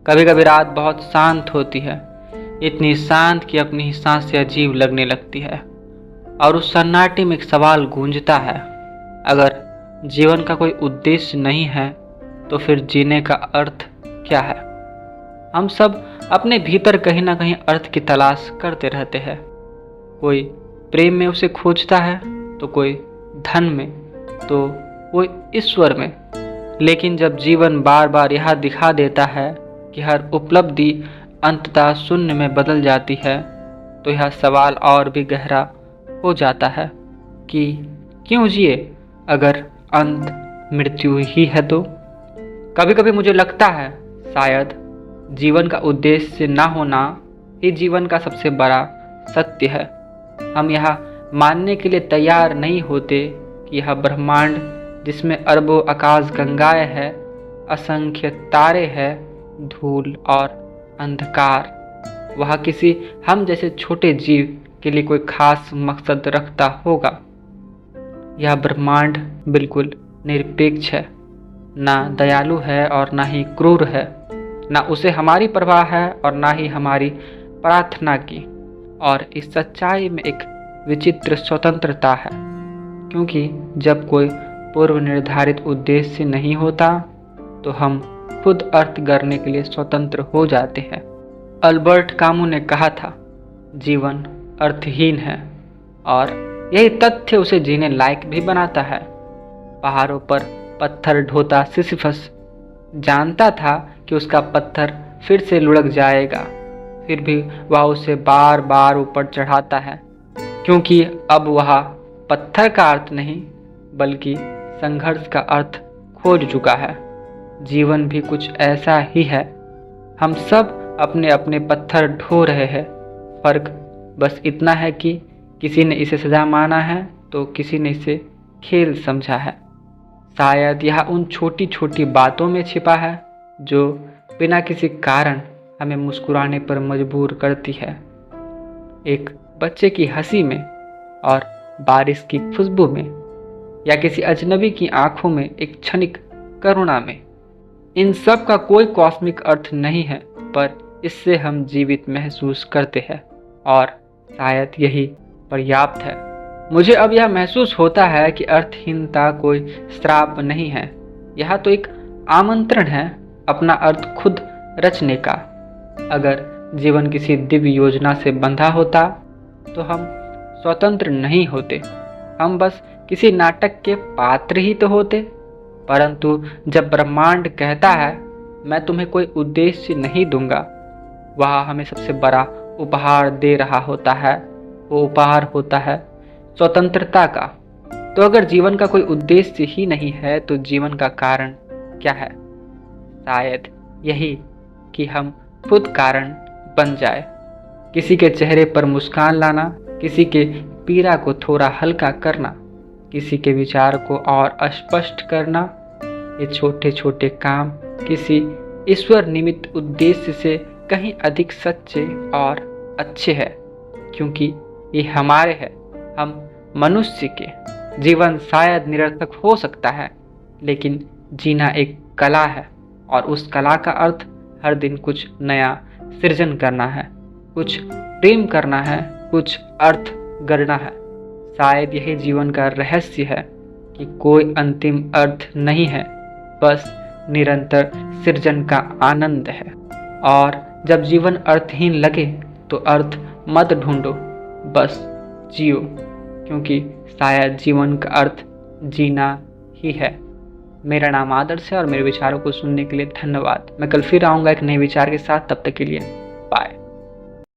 कभी कभी रात बहुत शांत होती है, इतनी शांत कि अपनी ही सांसें अजीब लगने लगती है। और उस सन्नाटे में एक सवाल गूंजता है, अगर जीवन का कोई उद्देश्य नहीं है तो फिर जीने का अर्थ क्या है? हम सब अपने भीतर कहीं ना कहीं अर्थ की तलाश करते रहते हैं। कोई प्रेम में उसे खोजता है, तो कोई धन में, तो कोई ईश्वर में। लेकिन जब जीवन बार बार यह दिखा देता है कि हर उपलब्धि अंततः शून्य में बदल जाती है, तो यह सवाल और भी गहरा हो जाता है कि क्यों जिए अगर अंत मृत्यु ही है तो? कभी कभी मुझे लगता है शायद जीवन का उद्देश्य ना होना ही जीवन का सबसे बड़ा सत्य है। हम यह मानने के लिए तैयार नहीं होते कि यह ब्रह्मांड, जिसमें अरबों आकाश गंगाएं है, असंख्य तारे हैं, धूल और अंधकार, वह किसी हम जैसे छोटे जीव के लिए कोई खास मकसद रखता होगा। यह ब्रह्मांड बिल्कुल निरपेक्ष है, ना दयालु है और ना ही क्रूर है, ना उसे हमारी परवाह है और ना ही हमारी प्रार्थना की। और इस सच्चाई में एक विचित्र स्वतंत्रता है, क्योंकि जब कोई पूर्व निर्धारित उद्देश्य नहीं होता तो हम खुद अर्थ गढ़ने के लिए स्वतंत्र हो जाते हैं। अल्बर्ट कामू ने कहा था, जीवन अर्थहीन है, और यही तथ्य उसे जीने लायक भी बनाता है। पहाड़ों पर पत्थर ढोता सिसिफस जानता था कि उसका पत्थर फिर से लुढ़क जाएगा, फिर भी वह उसे बार बार ऊपर चढ़ाता है, क्योंकि अब वह पत्थर का अर्थ नहीं बल्कि संघर्ष का अर्थ खोज चुका है। जीवन भी कुछ ऐसा ही है। हम सब अपने अपने पत्थर ढो रहे हैं। फर्क बस इतना है कि किसी ने इसे सजा माना है तो किसी ने इसे खेल समझा है। शायद यह उन छोटी छोटी बातों में छिपा है जो बिना किसी कारण हमें मुस्कुराने पर मजबूर करती है। एक बच्चे की हंसी में, और बारिश की खुशबू में, या किसी अजनबी की आंखों में एक क्षणिक करुणा में। इन सब का कोई कॉस्मिक अर्थ नहीं है, पर इससे हम जीवित महसूस करते हैं, और शायद यही पर्याप्त है। मुझे अब यह महसूस होता है कि अर्थहीनता कोई श्राप नहीं है, यह तो एक आमंत्रण है अपना अर्थ खुद रचने का। अगर जीवन किसी दिव्य योजना से बंधा होता तो हम स्वतंत्र नहीं होते, हम बस किसी नाटक के पात्र ही तो होते। परंतु जब ब्रह्मांड कहता है, मैं तुम्हें कोई उद्देश्य नहीं दूंगा, वह हमें सबसे बड़ा उपहार दे रहा होता है। वो उपहार होता है स्वतंत्रता का। तो अगर जीवन का कोई उद्देश्य ही नहीं है तो जीवन का कारण क्या है? शायद यही कि हम खुद कारण बन जाए। किसी के चेहरे पर मुस्कान लाना, किसी के पीड़ा को थोड़ा हल्का करना, किसी के विचार को और स्पष्ट करना, ये छोटे छोटे काम किसी ईश्वर निमित्त उद्देश्य से कहीं अधिक सच्चे और अच्छे हैं, क्योंकि ये हमारे हैं। हम मनुष्य के जीवन शायद निरर्थक हो सकता है, लेकिन जीना एक कला है, और उस कला का अर्थ हर दिन कुछ नया सृजन करना है, कुछ प्रेम करना है, कुछ अर्थ गढ़ना है। शायद यही जीवन का रहस्य है कि कोई अंतिम अर्थ नहीं है, बस निरंतर सृजन का आनंद है। और जब जीवन अर्थहीन लगे तो अर्थ मत ढूंढो, बस जियो, क्योंकि शायद जीवन का अर्थ जीना ही है। मेरा नाम आदर्श है और मेरे विचारों को सुनने के लिए धन्यवाद। मैं कल फिर आऊँगा एक नए विचार के साथ। तब तक के लिए बाय।